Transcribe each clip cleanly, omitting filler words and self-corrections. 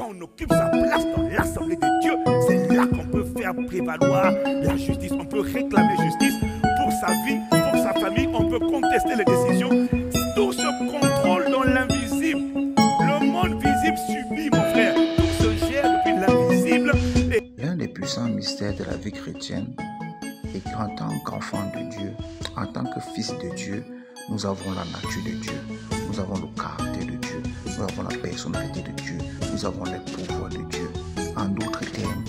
on occupe sa place dans l'Assemblée de Dieu, c'est là qu'on peut faire prévaloir la justice. On peut réclamer justice pour sa vie, pour sa famille. On peut contester les décisions. Tout se contrôle dans l'invisible. Le monde visible subit, mon frère. Tout se gère depuis l'invisible. L'un des puissants mystères de la vie chrétienne est qu'en tant qu'enfant de Dieu, en tant que fils de Dieu, nous avons la nature de Dieu, nous avons le caractère de Dieu, nous avons la personnalité de Dieu, nous avons les pouvoirs de Dieu. En d'autres termes,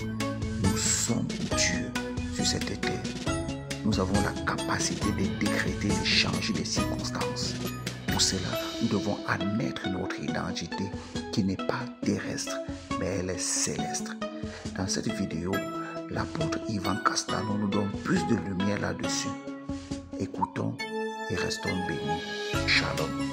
nous sommes Dieu sur cette terre. Nous avons la capacité de décréter, de changer les circonstances. Pour cela, nous devons admettre notre identité qui n'est pas terrestre, mais elle est céleste. Dans cette vidéo, l'apôtre Ivan Castano nous donne plus de lumière là-dessus. Écoutons et restons bénis. Shalom.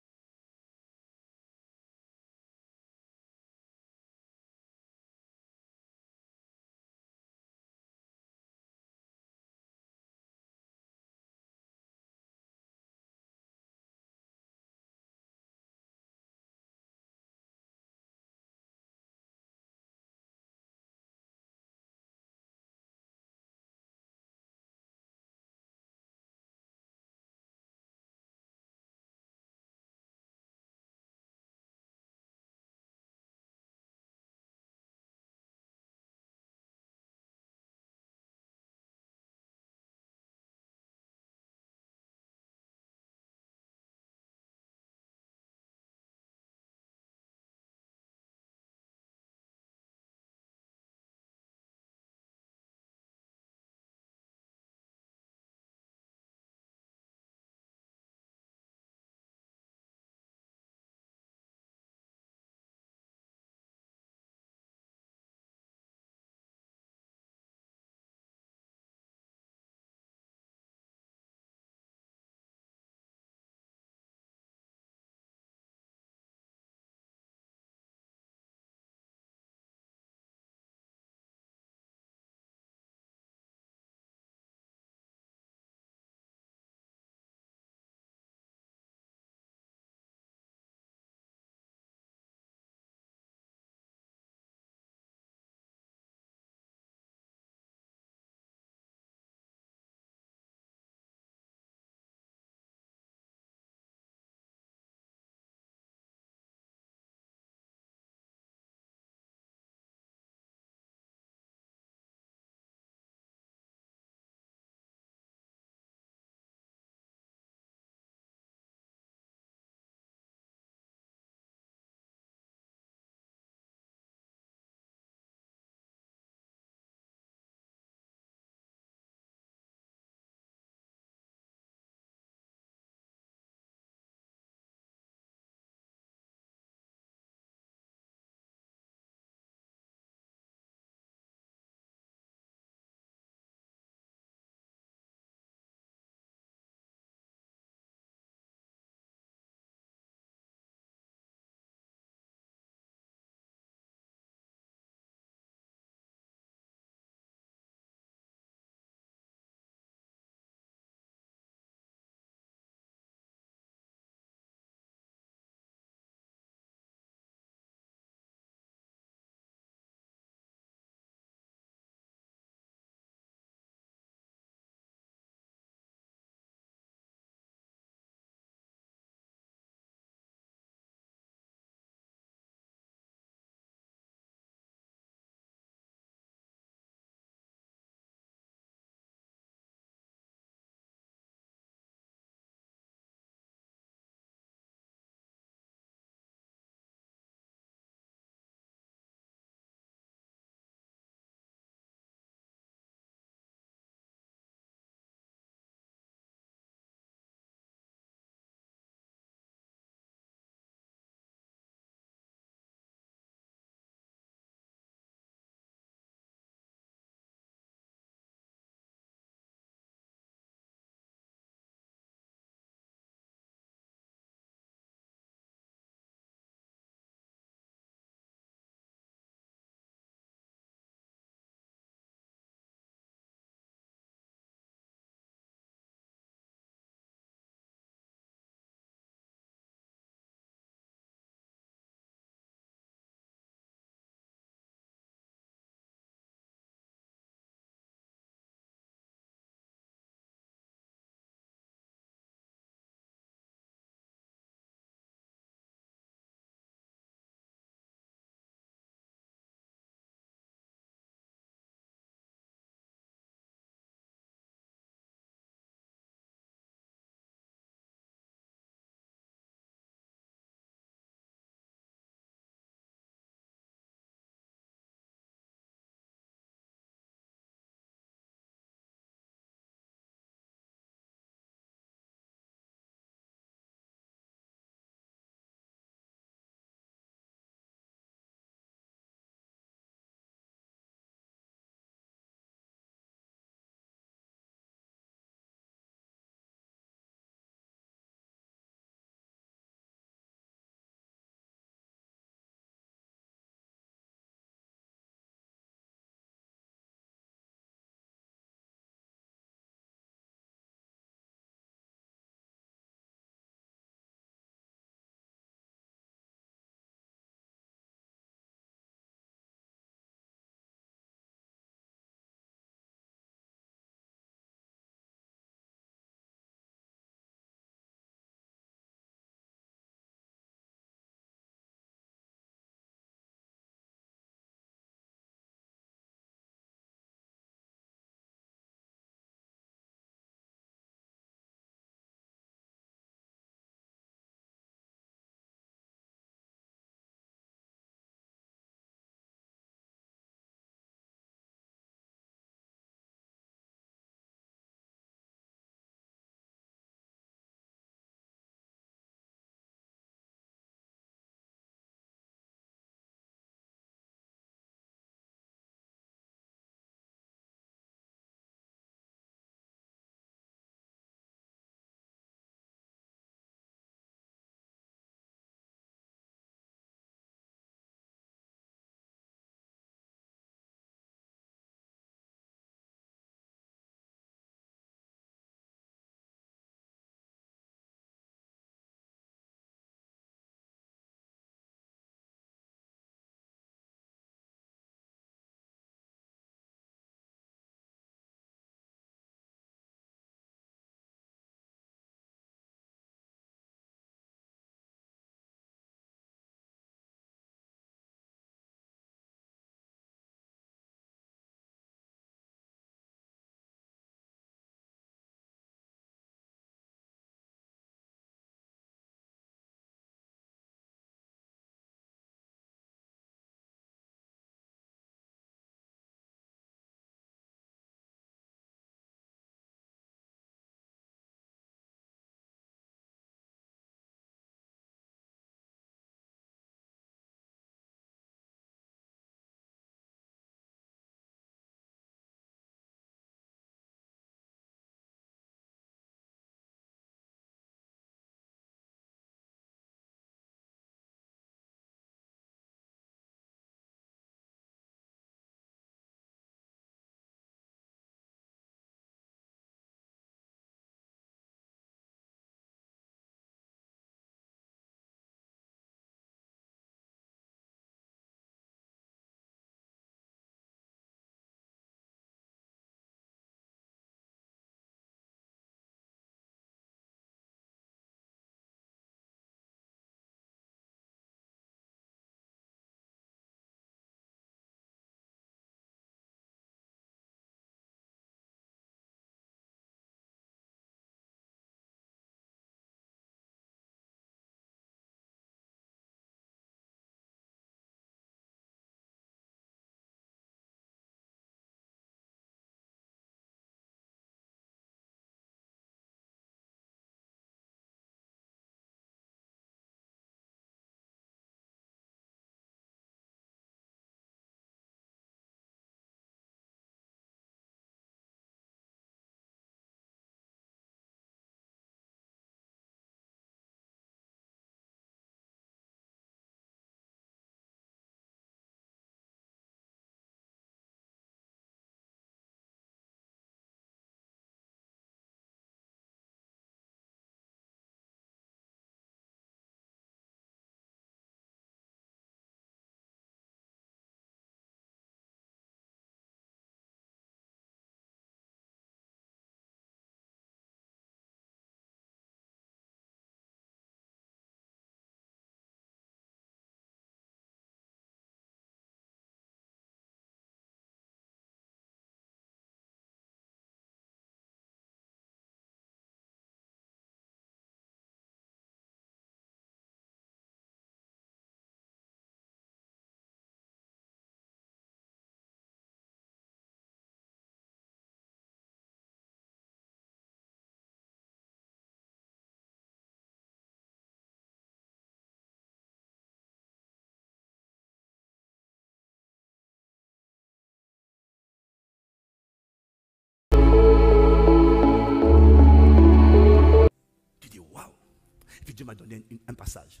Dieu m'a donné un passage.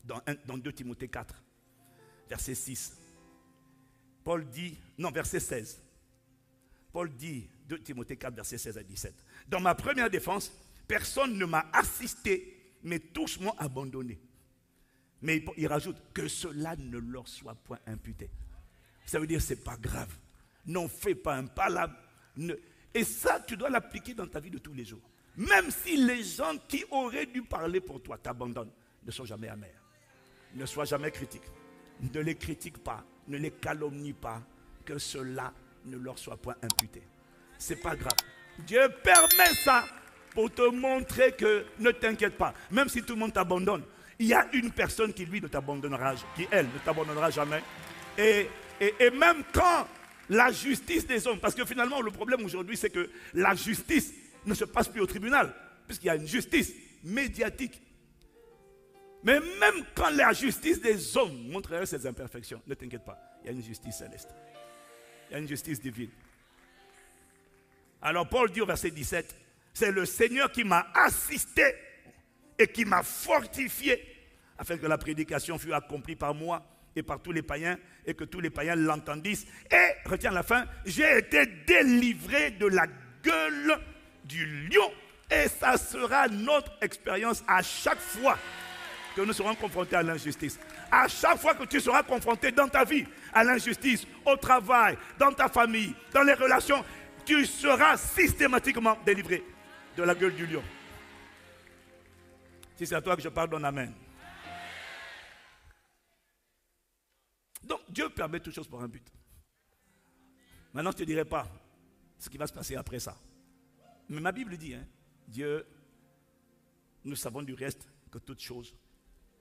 Dans 2 Timothée 4, verset 6. Paul dit, non, verset 16. Paul dit, 2 Timothée 4, verset 16 à 17. Dans ma première défense, personne ne m'a assisté, mais tous m'ont abandonné. Mais il rajoute que cela ne leur soit point imputé. Ça veut dire, c'est pas grave. N'en fais pas un palabre. Et ça, tu dois l'appliquer dans ta vie de tous les jours. Même si les gens qui auraient dû parler pour toi t'abandonnent, ne sois jamais amer. Ne sois jamais critique. Ne les critique pas. Ne les calomnie pas. Que cela ne leur soit point imputé. C'est pas grave. Dieu permet ça pour te montrer que ne t'inquiète pas. Même si tout le monde t'abandonne, il y a une personne qui lui ne t'abandonnera, qui elle ne t'abandonnera jamais. Et même quand la justice des hommes, parce que finalement le problème aujourd'hui c'est que la justice ne se passe plus au tribunal, puisqu'il y a une justice médiatique. Mais même quand la justice des hommes montrerait ses imperfections, ne t'inquiète pas, il y a une justice céleste. Il y a une justice divine. Alors Paul dit au verset 17, c'est le Seigneur qui m'a assisté et qui m'a fortifié afin que la prédication fût accomplie par moi et par tous les païens et que tous les païens l'entendissent. Et, retiens la fin, j'ai été délivré de la gueule du lion. Et ça sera notre expérience à chaque fois que nous serons confrontés à l'injustice. À chaque fois que tu seras confronté dans ta vie à l'injustice, au travail, dans ta famille, dans les relations, tu seras systématiquement délivré de la gueule du lion. Si c'est à toi que je parle, donne amen. Donc Dieu permet toutes choses pour un but. Maintenant je ne te dirai pas ce qui va se passer après ça. Mais ma Bible dit, Dieu, nous savons du reste que toutes choses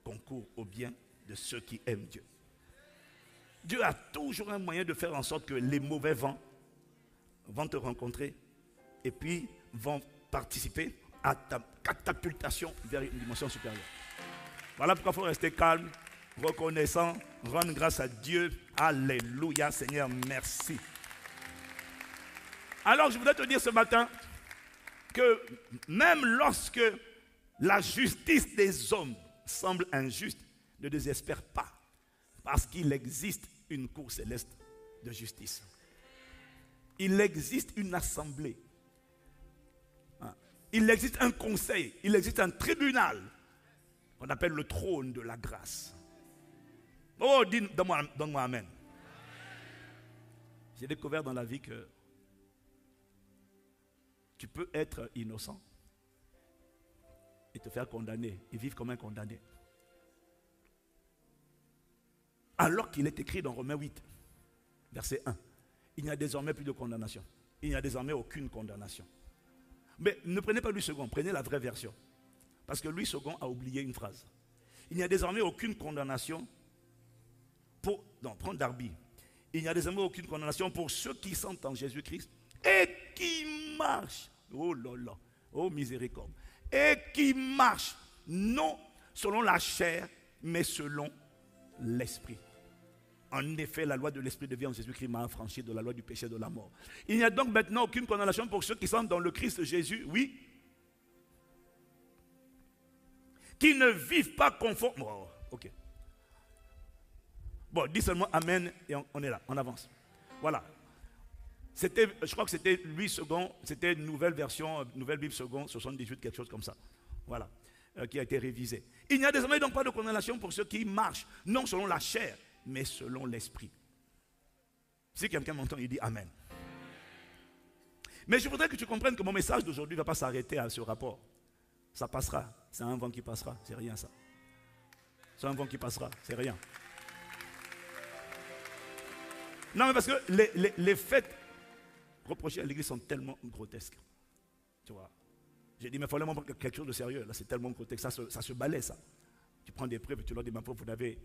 concourent au bien de ceux qui aiment Dieu. Dieu a toujours un moyen de faire en sorte que les mauvais vents vont te rencontrer et puis vont participer à ta catapultation vers une dimension supérieure. Voilà pourquoi il faut rester calme, reconnaissant, rendre grâce à Dieu. Alléluia, Seigneur, merci. Alors je voudrais te dire ce matin que même lorsque la justice des hommes semble injuste, ne désespère pas, parce qu'il existe une cour céleste de justice. Il existe une assemblée. Il existe un conseil, il existe un tribunal qu'on appelle le trône de la grâce. Oh, donne-moi amen. J'ai découvert dans la vie que tu peux être innocent et te faire condamner et vivre comme un condamné. Alors qu'il est écrit dans Romains 8, verset 1, il n'y a désormais plus de condamnation. Il n'y a désormais aucune condamnation. Mais ne prenez pas Louis II, prenez la vraie version. Parce que Louis II a oublié une phrase. Il n'y a désormais aucune condamnation pour... Non, prends Darby. Il n'y a désormais aucune condamnation pour ceux qui sont en Jésus-Christ et qui marchent. Oh là là, oh miséricorde. Et qui marchent non selon la chair, mais selon l'esprit. En effet, la loi de l'esprit de vie en Jésus-Christ m'a affranchi de la loi du péché et de la mort. Il n'y a donc maintenant aucune condamnation pour ceux qui sont dans le Christ Jésus, oui, qui ne vivent pas conforme. Oh, ok. Bon, dis seulement Amen et on est là, on avance. Voilà. Je crois que c'était Louis II, c'était une nouvelle version, nouvelle Bible seconde, 78, quelque chose comme ça. Voilà, qui a été révisée. Il n'y a désormais donc pas de condamnation pour ceux qui marchent, non selon la chair, mais selon l'esprit. Si quelqu'un m'entend, il dit Amen. Mais je voudrais que tu comprennes que mon message d'aujourd'hui ne va pas s'arrêter à ce rapport. Ça passera, c'est un vent qui passera, c'est rien ça. C'est un vent qui passera, c'est rien. Non, mais parce que les faits reprochés à l'église sont tellement grotesques. Tu vois. J'ai dit, mais il faut vraiment quelque chose de sérieux. Là, c'est tellement grotesque. Ça se balaie, ça. Tu prends des preuves et tu leur dis, ma pauvre, vous n'avez...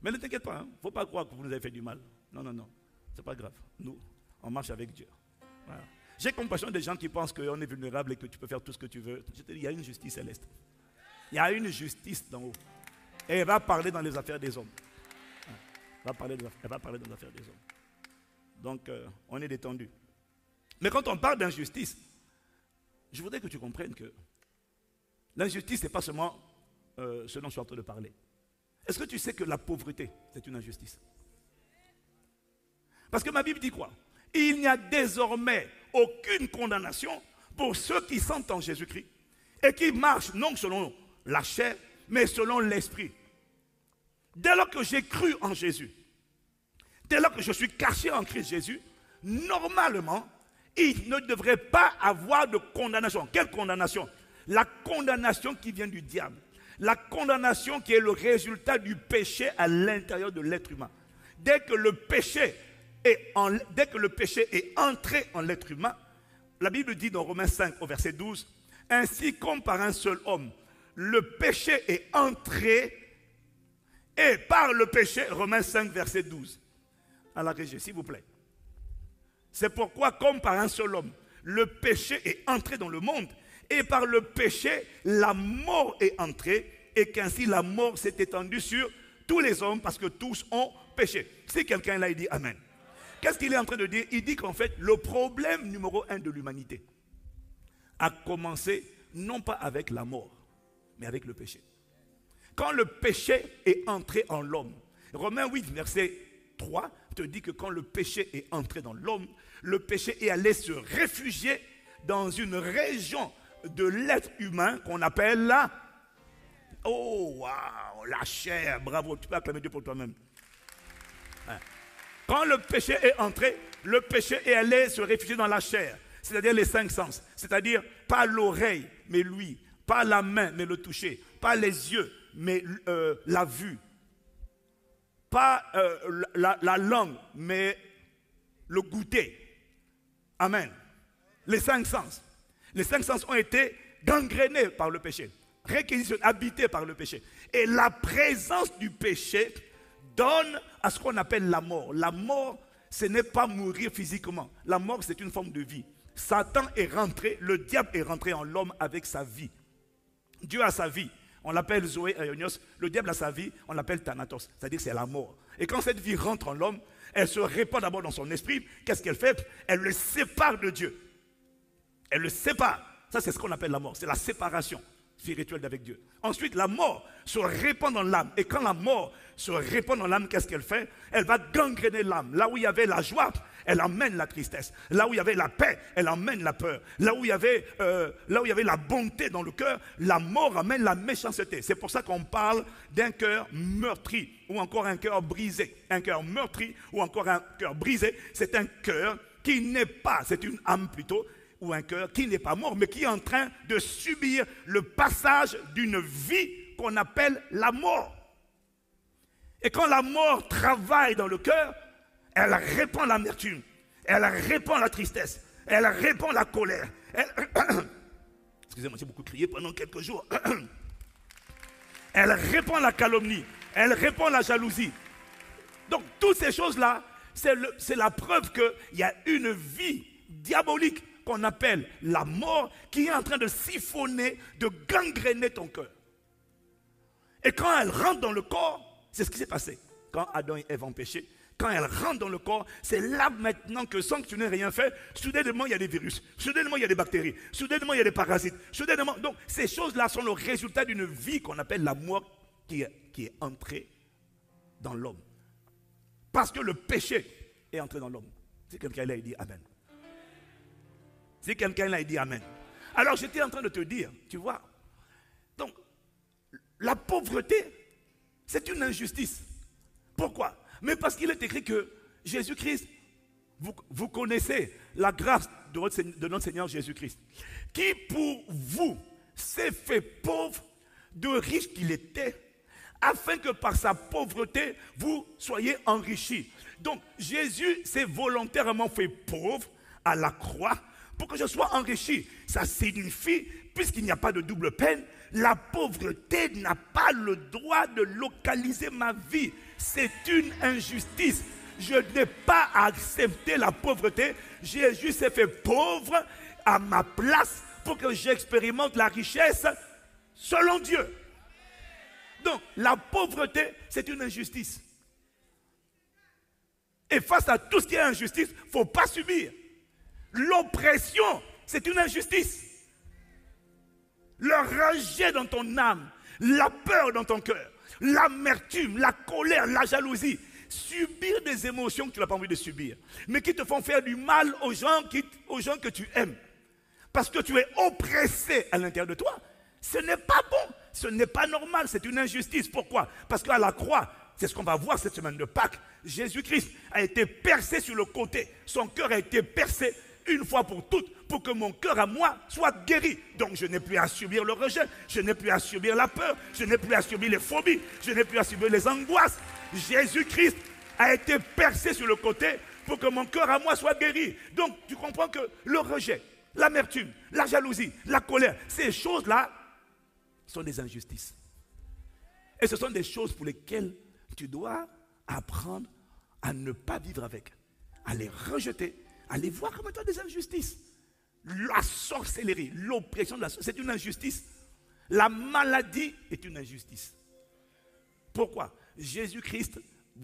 Mais ne t'inquiète pas, il ne faut pas croire que vous nous avez fait du mal. Non, non, non. C'est pas grave. Nous, on marche avec Dieu. Voilà. J'ai compassion des gens qui pensent qu'on est vulnérable et que tu peux faire tout ce que tu veux. Je te dis, il y a une justice céleste. Il y a une justice d'en haut. Et elle va parler dans les affaires des hommes. Elle va parler dans les affaires des hommes. Donc, on est détendu. Mais quand on parle d'injustice, je voudrais que tu comprennes que L'injustice, ce n'est pas seulement ce dont je suis en train de parler. Est-ce que tu sais que la pauvreté, c'est une injustice? Parce que ma Bible dit quoi? Il n'y a désormais aucune condamnation pour ceux qui sont en Jésus-Christ et qui marchent non selon la chair, mais selon l'esprit. Dès lors que j'ai cru en Jésus, dès lors que je suis caché en Christ Jésus, normalement, il ne devrait pas avoir de condamnation. Quelle condamnation? La condamnation qui vient du diable. La condamnation qui est le résultat du péché à l'intérieur de l'être humain. Dès que le péché est entré en l'être humain, la Bible dit dans Romains 5 au verset 12, « Ainsi comme par un seul homme, le péché est entré, et par le péché, Romains 5 verset 12. » À la régie, s'il vous plaît. C'est pourquoi, comme par un seul homme, le péché est entré dans le monde, et par le péché, la mort est entrée, et qu'ainsi la mort s'est étendue sur tous les hommes, parce que tous ont péché. Si quelqu'un là, il dit Amen. Qu'est-ce qu'il est en train de dire? Il dit qu'en fait, le problème numéro 1 de l'humanité a commencé non pas avec la mort, mais avec le péché. Quand le péché est entré en l'homme, Romains 8, verset 3, te dit que quand le péché est entré dans l'homme, le péché est allé se réfugier dans une région de l'être humain qu'on appelle la... Oh, waouh, la chair, bravo, tu peux acclamer Dieu pour toi-même. Quand le péché est entré, le péché est allé se réfugier dans la chair, c'est-à-dire les 5 sens, c'est-à-dire pas l'oreille, mais l'ouïe, pas la main, mais le toucher, pas les yeux, mais la vue, pas la langue, mais le goûter. Amen. Les 5 sens. Les 5 sens ont été gangrénés par le péché, réquisitionnés, habités par le péché. Et la présence du péché donne à ce qu'on appelle la mort. La mort, ce n'est pas mourir physiquement. La mort, c'est une forme de vie. Satan est rentré, le diable est rentré en l'homme avec sa vie. Dieu a sa vie. On l'appelle Zoé Aionios. Le diable a sa vie, on l'appelle Thanatos. C'est-à-dire que c'est la mort. Et quand cette vie rentre en l'homme, elle se répand d'abord dans son esprit. Qu'est-ce qu'elle fait? Elle le sépare de Dieu. Elle le sépare. Ça, c'est ce qu'on appelle la mort. C'est la séparation spirituelle d'avec Dieu. Ensuite, la mort se répand dans l'âme. Et quand la mort se répand dans l'âme, qu'est-ce qu'elle fait? Elle va gangréner l'âme. Là où il y avait la joie, elle emmène la tristesse. Là où il y avait la paix, elle emmène la peur. Là où il y avait la bonté dans le cœur, la mort amène la méchanceté. C'est pour ça qu'on parle d'un cœur meurtri ou encore un cœur brisé. Un cœur meurtri ou encore un cœur brisé, c'est un cœur qui n'est pas, c'est une âme plutôt, ou un cœur qui n'est pas mort, mais qui est en train de subir le passage d'une vie qu'on appelle la mort. Et quand la mort travaille dans le cœur, elle répand l'amertume, elle répand la tristesse, elle répand la colère. Excusez-moi, j'ai beaucoup crié pendant quelques jours. Elle répand la calomnie, elle répand la jalousie. Donc, toutes ces choses-là, c'est la preuve qu'il y a une vie diabolique qu'on appelle la mort, qui est en train de siphonner, de gangréner ton cœur. Et quand elle rentre dans le corps, c'est ce qui s'est passé. Quand Adam et Ève ont péché, quand elle rentre dans le corps, c'est là maintenant que sans que tu n'aies rien fait, soudainement il y a des virus, soudainement il y a des bactéries, soudainement il y a des parasites, soudainement. Donc ces choses-là sont le résultat d'une vie qu'on appelle la mort qui est entrée dans l'homme. Parce que le péché est entré dans l'homme. Si quelqu'un là, il dit Amen. Si quelqu'un là, il dit Amen. Alors j'étais en train de te dire, tu vois, donc la pauvreté, c'est une injustice. Pourquoi? Mais parce qu'il est écrit que Jésus-Christ, vous connaissez la grâce de notre Seigneur Jésus-Christ, qui pour vous s'est fait pauvre, de riche qu'il était, afin que par sa pauvreté, vous soyez enrichis. Donc Jésus s'est volontairement fait pauvre à la croix, pour que je sois enrichi. Ça signifie, puisqu'il n'y a pas de double peine, la pauvreté n'a pas le droit de localiser ma vie. C'est une injustice. Je n'ai pas accepté la pauvreté. Jésus s'est fait pauvre à ma place pour que j'expérimente la richesse selon Dieu. Donc, la pauvreté, c'est une injustice. Et face à tout ce qui est injustice, il ne faut pas subir. L'oppression, c'est une injustice. le rejet dans ton âme, la peur dans ton cœur, l'amertume, la colère, la jalousie, subir des émotions que tu n'as pas envie de subir, mais qui te font faire du mal aux gens que tu aimes, parce que tu es oppressé à l'intérieur de toi, ce n'est pas bon, ce n'est pas normal, c'est une injustice. Pourquoi? Parce qu'à la croix, c'est ce qu'on va voir cette semaine de Pâques, Jésus-Christ a été percé sur le côté, son cœur a été percé une fois pour toutes, pour que mon cœur à moi soit guéri. Donc je n'ai plus à subir le rejet, je n'ai plus à subir la peur, je n'ai plus à subir les phobies, je n'ai plus à subir les angoisses. Jésus-Christ a été percé sur le côté pour que mon cœur à moi soit guéri. Donc tu comprends que le rejet, l'amertume, la jalousie, la colère, ces choses-là sont des injustices. Et ce sont des choses pour lesquelles tu dois apprendre à ne pas vivre avec, à les rejeter, à les voir comme étant des injustices. La sorcellerie, l'oppression de la sorcellerie, c'est une injustice. La maladie est une injustice. Pourquoi? Jésus-Christ,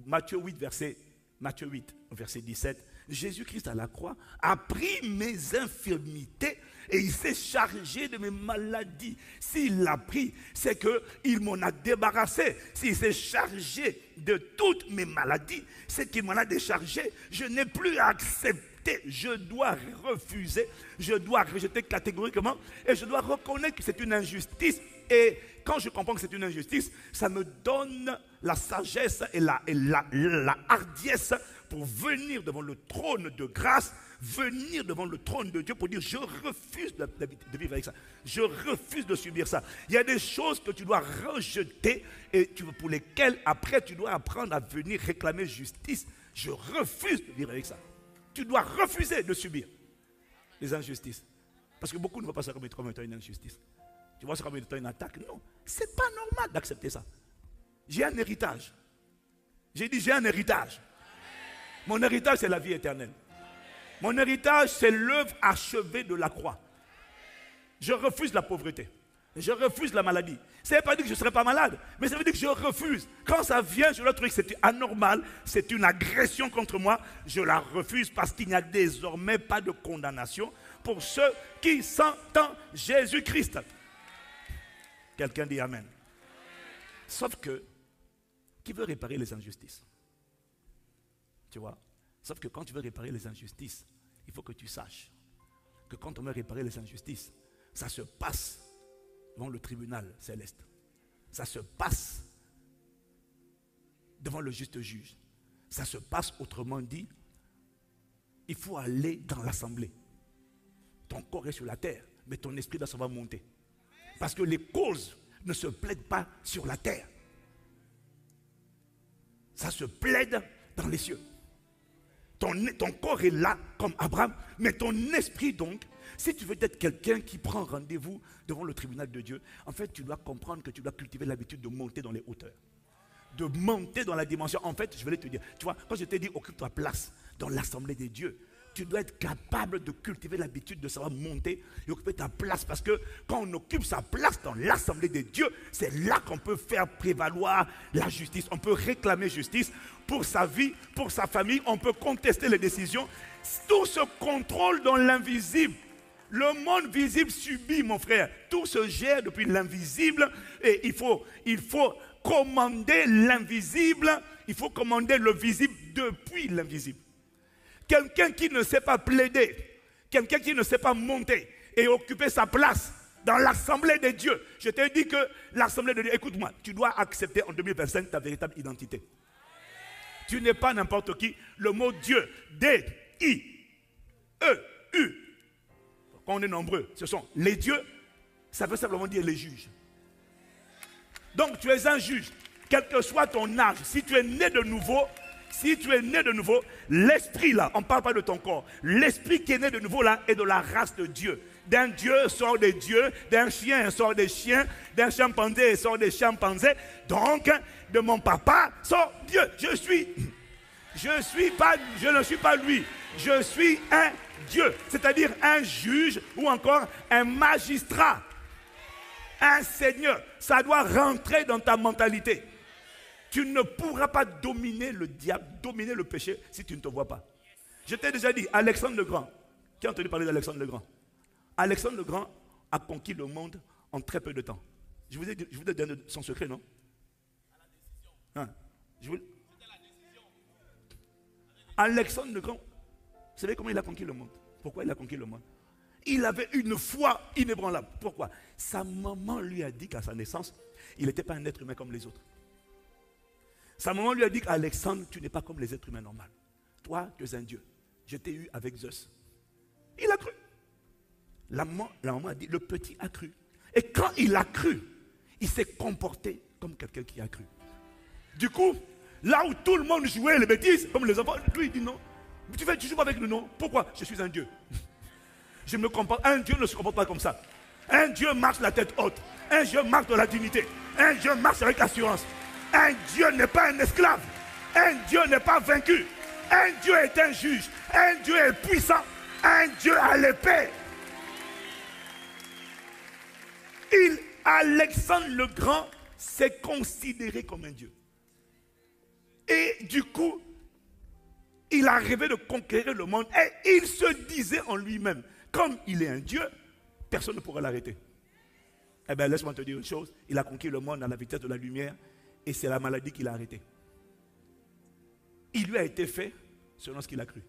Matthieu 8, verset 17, Jésus-Christ à la croix a pris mes infirmités et il s'est chargé de mes maladies. S'il l'a pris, c'est qu'il m'en a débarrassé. S'il s'est chargé de toutes mes maladies, c'est qu'il m'en a déchargé. Je n'ai plus à accepter, je dois refuser, je dois rejeter catégoriquement et je dois reconnaître que c'est une injustice. Et quand je comprends que c'est une injustice, ça me donne la sagesse et la hardiesse pour venir devant le trône de grâce, venir devant le trône de Dieu pour dire je refuse de vivre avec ça, je refuse de subir ça. Il y a des choses que tu dois rejeter et pour lesquelles après tu dois apprendre à venir réclamer justice. Je refuse de vivre avec ça. Tu dois refuser de subir les injustices. Parce que beaucoup ne voient pas ça comme étant une injustice. Tu vois ça comme étant une attaque. Non, c'est pas normal d'accepter ça. J'ai un héritage. J'ai dit j'ai un héritage. Mon héritage c'est la vie éternelle. Mon héritage c'est l'œuvre achevée de la croix. Je refuse la pauvreté. Je refuse la maladie. Ça ne veut pas dire que je ne serai pas malade, mais ça veut dire que je refuse. Quand ça vient, je dois trouver que c'est anormal, c'est une agression contre moi, je la refuse parce qu'il n'y a désormais pas de condamnation pour ceux qui sont en Jésus-Christ. Quelqu'un dit Amen. Sauf que, qui veut réparer les injustices? Tu vois? Sauf que quand tu veux réparer les injustices, il faut que tu saches que quand on veut réparer les injustices, ça se passe devant le tribunal céleste. Ça se passe devant le juste juge. Ça se passe, autrement dit, il faut aller dans l'assemblée. Ton corps est sur la terre, mais ton esprit doit savoir monter. Parce que les causes ne se plaident pas sur la terre. Ça se plaide dans les cieux. Ton corps est là comme Abraham, mais ton esprit donc, si tu veux être quelqu'un qui prend rendez-vous devant le tribunal de Dieu, en fait tu dois comprendre que tu dois cultiver l'habitude de monter dans les hauteurs. De monter dans la dimension. En fait, je vais te dire, tu vois, quand je t'ai dit occupe ta place dans l'assemblée des dieux, tu dois être capable de cultiver l'habitude de savoir monter et occuper ta place. Parce que quand on occupe sa place dans l'assemblée des dieux, c'est là qu'on peut faire prévaloir la justice. On peut réclamer justice pour sa vie, pour sa famille. On peut contester les décisions. Tout se contrôle dans l'invisible. Le monde visible subit, mon frère. Tout se gère depuis l'invisible. Et il faut commander l'invisible. Il faut commander le visible depuis l'invisible. Quelqu'un qui ne sait pas plaider, quelqu'un qui ne sait pas monter et occuper sa place dans l'assemblée des dieux. Je t'ai dit que l'assemblée de Dieu, écoute-moi, tu dois accepter en 2025 ta véritable identité. Tu n'es pas n'importe qui. Le mot Dieu, D-I-E-U, quand on est nombreux, ce sont les dieux, ça veut simplement dire les juges. Donc tu es un juge, quel que soit ton âge, si tu es né de nouveau, l'esprit là, on ne parle pas de ton corps, l'esprit qui est né de nouveau là est de la race de Dieu. D'un Dieu sort des dieux, d'un chien sort des chiens, d'un chimpanzé sort des chimpanzés. Donc, de mon papa sort Dieu. Je ne suis pas lui, je suis un Dieu, c'est-à-dire un juge ou encore un magistrat, un seigneur. Ça doit rentrer dans ta mentalité. Tu ne pourras pas dominer le diable, dominer le péché si tu ne te vois pas. Je t'ai déjà dit, Alexandre le Grand. Qui a entendu parler d'Alexandre le Grand? Alexandre le Grand a conquis le monde en très peu de temps. Je vous ai donné son secret, non? Hein? Alexandre le Grand, vous savez comment il a conquis le monde? Pourquoi il a conquis le monde? Il avait une foi inébranlable. Pourquoi? Sa maman lui a dit qu'à sa naissance, il n'était pas un être humain comme les autres. Sa maman lui a dit qu'Alexandre, tu n'es pas comme les êtres humains normaux. Toi, tu es un Dieu. Je t'ai eu avec Zeus. Il a cru. La maman a dit, le petit a cru. Et quand il a cru, il s'est comporté comme quelqu'un qui a cru. Du coup, là où tout le monde jouait les bêtises, comme les enfants, lui il dit non. Tu joues avec nous, non? Pourquoi? Je suis un Dieu. Je me comporte. Un Dieu ne se comporte pas comme ça. Un Dieu marche la tête haute. Un Dieu marche de la dignité. Un Dieu marche avec assurance. Un Dieu n'est pas un esclave. Un Dieu n'est pas vaincu. Un Dieu est un juge. Un Dieu est puissant. Un Dieu a l'épée. Alexandre le Grand s'est considéré comme un Dieu. Et du coup, il a rêvé de conquérir le monde. Et il se disait en lui-même, comme il est un Dieu, personne ne pourra l'arrêter. Eh bien, laisse-moi te dire une chose. Il a conquis le monde à la vitesse de la lumière. Et c'est la maladie qu'il a arrêtée. Il lui a été fait selon ce qu'il a cru.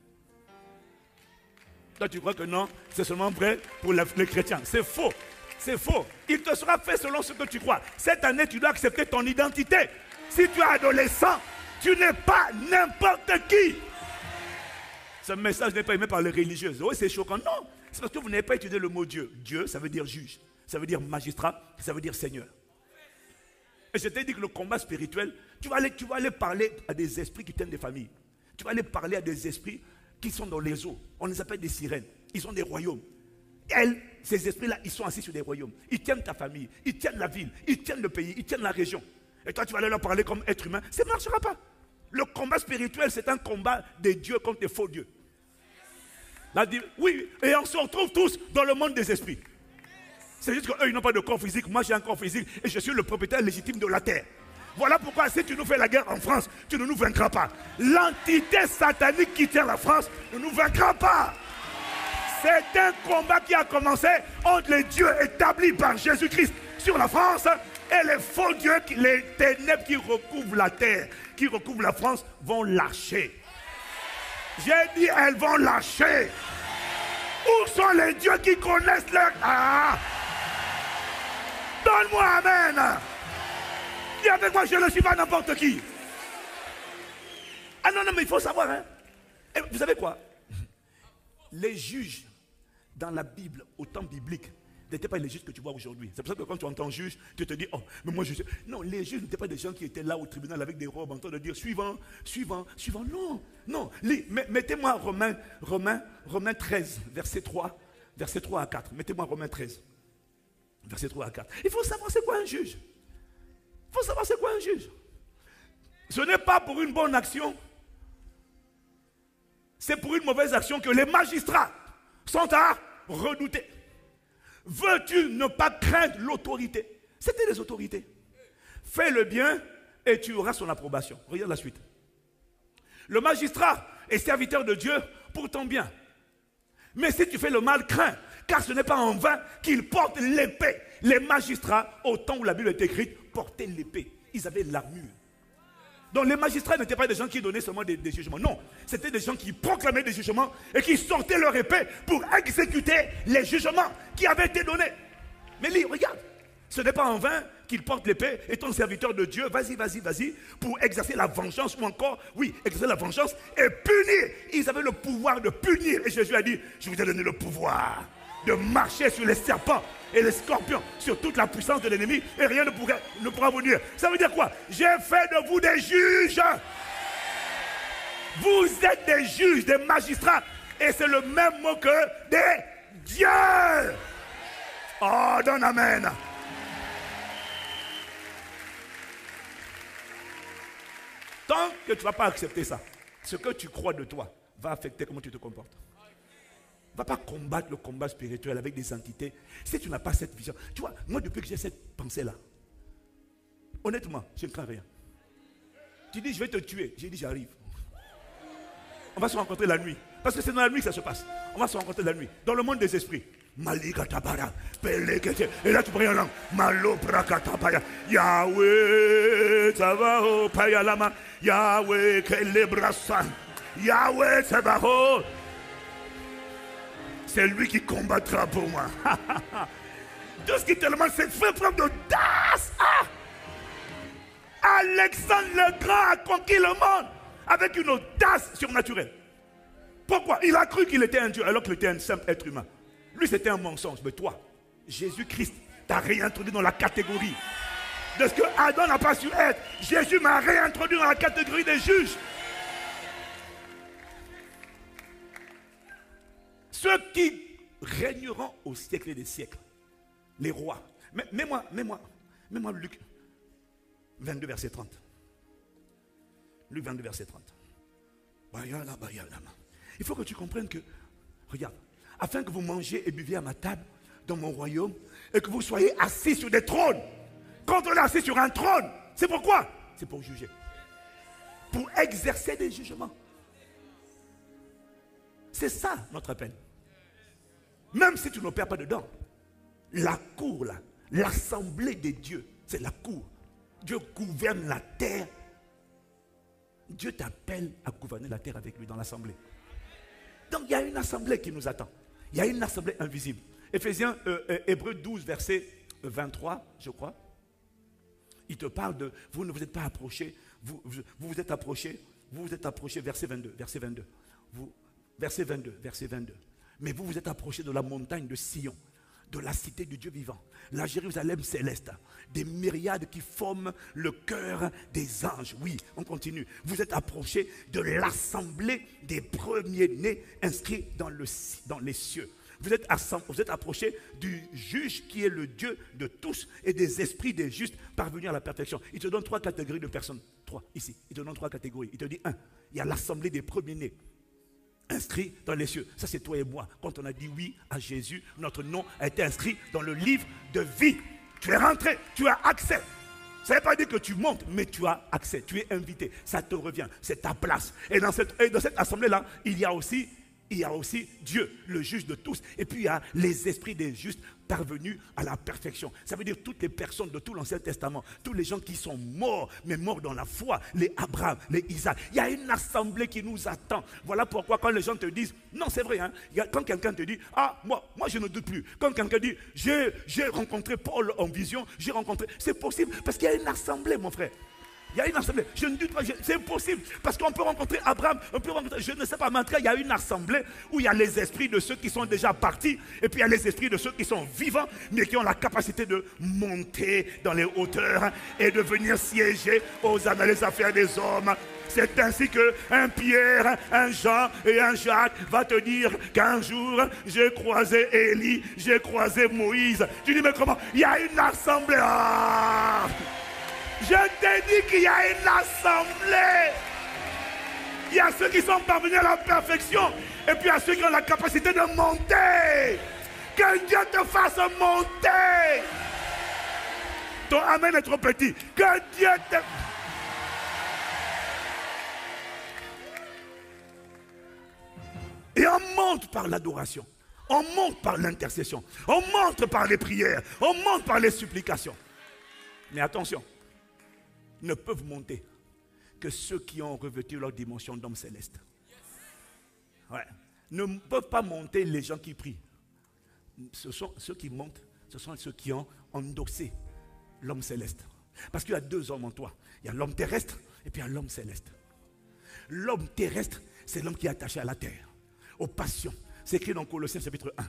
Toi, tu crois que non, c'est seulement vrai pour les chrétiens. C'est faux. C'est faux. Il te sera fait selon ce que tu crois. Cette année, tu dois accepter ton identité. Si tu es adolescent, tu n'es pas n'importe qui. Ce message n'est pas aimé par les religieux. Oui, c'est choquant. Non, c'est parce que vous n'avez pas étudié le mot Dieu. Dieu, ça veut dire juge. Ça veut dire magistrat. Ça veut dire seigneur. Et je t'ai dit que le combat spirituel, tu vas aller parler à des esprits qui tiennent des familles. Tu vas aller parler à des esprits qui sont dans les eaux. On les appelle des sirènes. Ils ont des royaumes. Ces esprits-là, ils sont assis sur des royaumes. Ils tiennent ta famille, ils tiennent la ville, ils tiennent le pays, ils tiennent la région. Et toi, tu vas aller leur parler comme être humain. Ça ne marchera pas. Le combat spirituel, c'est un combat des dieux contre des faux dieux. Là, oui, et on se retrouve tous dans le monde des esprits. C'est juste qu'eux, ils n'ont pas de corps physique. Moi, j'ai un corps physique et je suis le propriétaire légitime de la terre. Voilà pourquoi, si tu nous fais la guerre en France, tu ne nous vaincras pas. L'entité satanique qui tient la France ne nous vaincra pas. C'est un combat qui a commencé entre les dieux établis par Jésus-Christ sur la France et les faux dieux, les ténèbres qui recouvrent la terre, qui recouvrent la France, vont lâcher. J'ai dit, elles vont lâcher. Où sont les dieux qui connaissent leur... Ah! Donne-moi amen. Dis avec moi, je ne suis pas n'importe qui. Ah non, mais il faut savoir. Hein. Et vous savez quoi? Les juges dans la Bible, au temps biblique, n'étaient pas les juges que tu vois aujourd'hui. C'est pour ça que quand tu entends juge, tu te dis, oh, mais moi je sais. Non, les juges n'étaient pas des gens qui étaient là au tribunal avec des robes en train de dire suivant, suivant, suivant. Non, non. Mettez-moi Romains 13, verset 3 à 4. Mettez-moi Romains 13, verset 3 à 4. Il faut savoir c'est quoi un juge. Il faut savoir c'est quoi un juge. Ce n'est pas pour une bonne action. C'est pour une mauvaise action que les magistrats sont à redouter. Veux-tu ne pas craindre l'autorité? C'était les autorités. Fais le bien et tu auras son approbation. Regarde la suite. Le magistrat est serviteur de Dieu pour ton bien. Mais si tu fais le mal, crains, car ce n'est pas en vain qu'il porte l'épée. Les magistrats, au temps où la Bible est écrite, portaient l'épée. Ils avaient l'armure. Donc les magistrats n'étaient pas des gens qui donnaient seulement des jugements. Non, c'était des gens qui proclamaient des jugements et qui sortaient leur épée pour exécuter les jugements qui avaient été donnés. Mais lis, regarde. Ce n'est pas en vain qu'il porte l'épée, étant serviteur de Dieu. Vas-y, pour exercer la vengeance ou encore, oui, exercer la vengeance et punir. Ils avaient le pouvoir de punir. Et Jésus a dit, je vous ai donné le pouvoir de marcher sur les serpents et les scorpions, sur toute la puissance de l'ennemi, et rien ne pourra vous nuire. Ça veut dire quoi? J'ai fait de vous des juges. Vous êtes des juges, des magistrats, et c'est le même mot que des dieux. Oh, donne amen. Tant que tu ne vas pas accepter ça, ce que tu crois de toi va affecter comment tu te comportes. Ne va pas combattre le combat spirituel avec des entités si tu n'as pas cette vision. Tu vois, moi depuis que j'ai cette pensée-là, honnêtement, je ne crains rien. Tu dis je vais te tuer, j'ai dit j'arrive. On va se rencontrer la nuit. Parce que c'est dans la nuit que ça se passe. On va se rencontrer la nuit, dans le monde des esprits. Maligatabara, Pelekete. Et là tu pries en langue. Maloprakatapaya. Yahweh, Tabao, Payalama. Yahweh, Kelebrasan. Yahweh, Tabao. C'est lui qui combattra pour moi. Tout ce qui te demande, c'est de faire preuve d'audace. Alexandre le Grand a conquis le monde avec une audace surnaturelle. Pourquoi? Il a cru qu'il était un Dieu alors qu'il était un simple être humain. Lui, c'était un mensonge. Mais toi, Jésus-Christ t'a réintroduit dans la catégorie de ce que Adam n'a pas su être. Jésus m'a réintroduit dans la catégorie des juges. Ceux qui régneront au siècle des siècles. Les rois. Mets-moi Luc 22, verset 30. Luc 22, verset 30. Il faut que tu comprennes que, regarde, afin que vous mangiez et buviez à ma table dans mon royaume et que vous soyez assis sur des trônes. Quand on est assis sur un trône, c'est pourquoi? C'est pour juger. Pour exercer des jugements. C'est ça notre appel. Même si tu n'opères pas dedans, la cour là, l'assemblée des dieux, c'est la cour. Dieu gouverne la terre. Dieu t'appelle à gouverner la terre avec lui dans l'assemblée. Donc il y a une assemblée qui nous attend. Il y a une assemblée invisible. Hébreux 12, verset 23, je crois. Il te parle de, vous ne vous êtes pas approchés, vous vous êtes approchés, verset 22, verset 22. Verset 22. Mais vous vous êtes approchés de la montagne de Sion, de la cité du Dieu vivant, la Jérusalem céleste, des myriades qui forment le cœur des anges. Oui, on continue. Vous êtes approchés de l'assemblée des premiers-nés inscrits dans les cieux. Vous êtes approchés du juge qui est le Dieu de tous et des esprits des justes parvenus à la perfection. Il te donne 3 catégories de personnes. 3, ici. Il te donne 3 catégories. Il te dit 1, il y a l'assemblée des premiers-nés inscrits dans les cieux. Ça, c'est toi et moi. Quand on a dit oui à Jésus, notre nom a été inscrit dans le livre de vie. Tu es rentré, tu as accès. Ça ne veut pas dire que tu montes, mais tu as accès. Tu es invité. Ça te revient. C'est ta place. Et dans cette assemblée-là, il y a aussi Dieu, le juge de tous. Et puis il y a les esprits des justes parvenus à la perfection. Ça veut dire toutes les personnes de tout l'Ancien Testament, tous les gens qui sont morts, mais morts dans la foi, les Abraham, les Isaac. Il y a une assemblée qui nous attend. Voilà pourquoi quand les gens te disent, non c'est vrai, hein, quand quelqu'un te dit, ah moi je ne doute plus. Quand quelqu'un dit, j'ai rencontré Paul en vision, c'est possible parce qu'il y a une assemblée mon frère. Il y a une assemblée, je ne doute pas, c'est impossible, parce qu'on peut rencontrer Abraham, je ne sais pas, mais en tout cas, il y a une assemblée où il y a les esprits de ceux qui sont déjà partis, et puis il y a les esprits de ceux qui sont vivants, mais qui ont la capacité de monter dans les hauteurs et de venir siéger aux affaires des hommes. C'est ainsi qu'un Pierre, un Jean et un Jacques va te dire qu'un jour, j'ai croisé Élie, j'ai croisé Moïse. Tu dis, mais comment? Il y a une assemblée. Je t'ai dit qu'il y a une assemblée. Il y a ceux qui sont parvenus à la perfection. Et puis il y a ceux qui ont la capacité de monter. Que Dieu te fasse monter. Ton amen est trop petit. Que Dieu te... Et on monte par l'adoration. On monte par l'intercession. On monte par les prières. On monte par les supplications. Mais attention. Ne peuvent monter que ceux qui ont revêtu leur dimension d'homme céleste. Ouais. Ne peuvent pas monter les gens qui prient. Ce sont ceux qui montent, ce sont ceux qui ont endossé l'homme céleste. Parce qu'il y a 2 hommes en toi. Il y a l'homme terrestre et puis il y a l'homme céleste. L'homme terrestre, c'est l'homme qui est attaché à la terre, aux passions. C'est écrit dans Colossiens chapitre 1,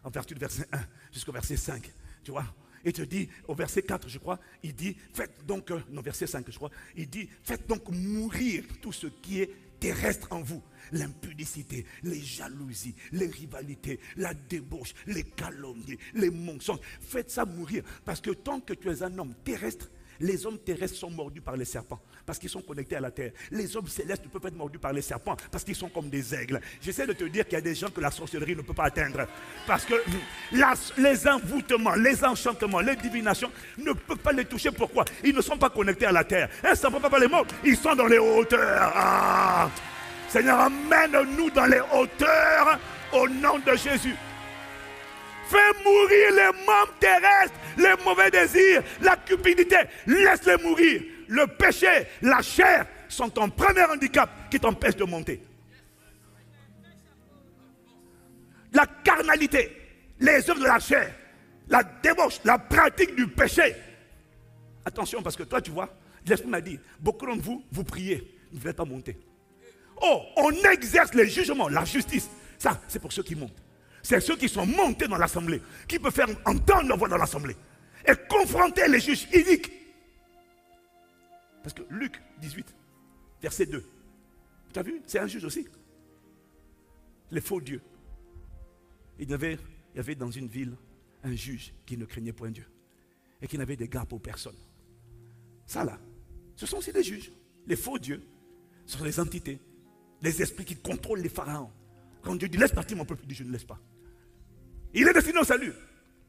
en vertu du verset 1 jusqu'au verset 5. Tu vois? Et te dit, au verset 4, je crois, il dit, faites donc, non, verset 5, je crois, il dit, faites donc mourir tout ce qui est terrestre en vous. L'impudicité, les jalousies, les rivalités, la débauche, les calomnies, les mensonges. Faites ça mourir. Parce que tant que tu es un homme terrestre, les hommes terrestres sont mordus par les serpents parce qu'ils sont connectés à la terre. Les hommes célestes ne peuvent être mordus par les serpents parce qu'ils sont comme des aigles. J'essaie de te dire qu'il y a des gens que la sorcellerie ne peut pas atteindre. Parce que les envoûtements, les enchantements, les divinations ne peuvent pas les toucher. Pourquoi? Ils ne sont pas connectés à la terre. Ça ne peut pas les mordre. Ils sont dans les hauteurs. Seigneur, emmène-nous dans les hauteurs au nom de Jésus. Fais mourir les membres terrestres, les mauvais désirs, la cupidité. Laisse-les mourir. Le péché, la chair sont ton premier handicap qui t'empêche de monter. La carnalité, les œuvres de la chair, la débauche, la pratique du péché. Attention, parce que toi, tu vois, l'Esprit m'a dit, beaucoup d'entre vous, vous priez, vous ne voulez pas monter. Oh, on exerce les jugements, la justice. Ça, c'est pour ceux qui montent. C'est ceux qui sont montés dans l'assemblée, qui peuvent faire entendre leur voix dans l'assemblée et confronter les juges iniques. Parce que Luc 18, verset 2, tu as vu, c'est un juge aussi. Les faux dieux. Il y avait dans une ville un juge qui ne craignait point Dieu et qui n'avait d'égard pour personne. Ça là, ce sont aussi des juges. Les faux dieux, ce sont des entités, les esprits qui contrôlent les pharaons. Quand Dieu dit laisse partir mon peuple, il dit je ne laisse pas. Il est destiné au salut.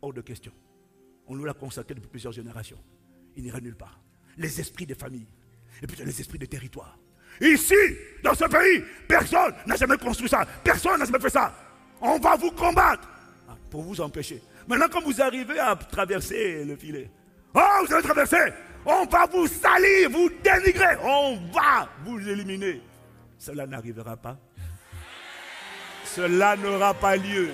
Hors de question. On nous l'a consacré depuis plusieurs générations. Il n'ira nulle part. Les esprits des familles et puis les esprits des territoires. Ici, dans ce pays, personne n'a jamais construit ça. Personne n'a jamais fait ça. On va vous combattre pour vous empêcher. Maintenant, quand vous arrivez à traverser le filet, oh, vous allez traverser, on va vous salir, vous dénigrer, on va vous éliminer. Cela n'arrivera pas. Cela n'aura pas lieu.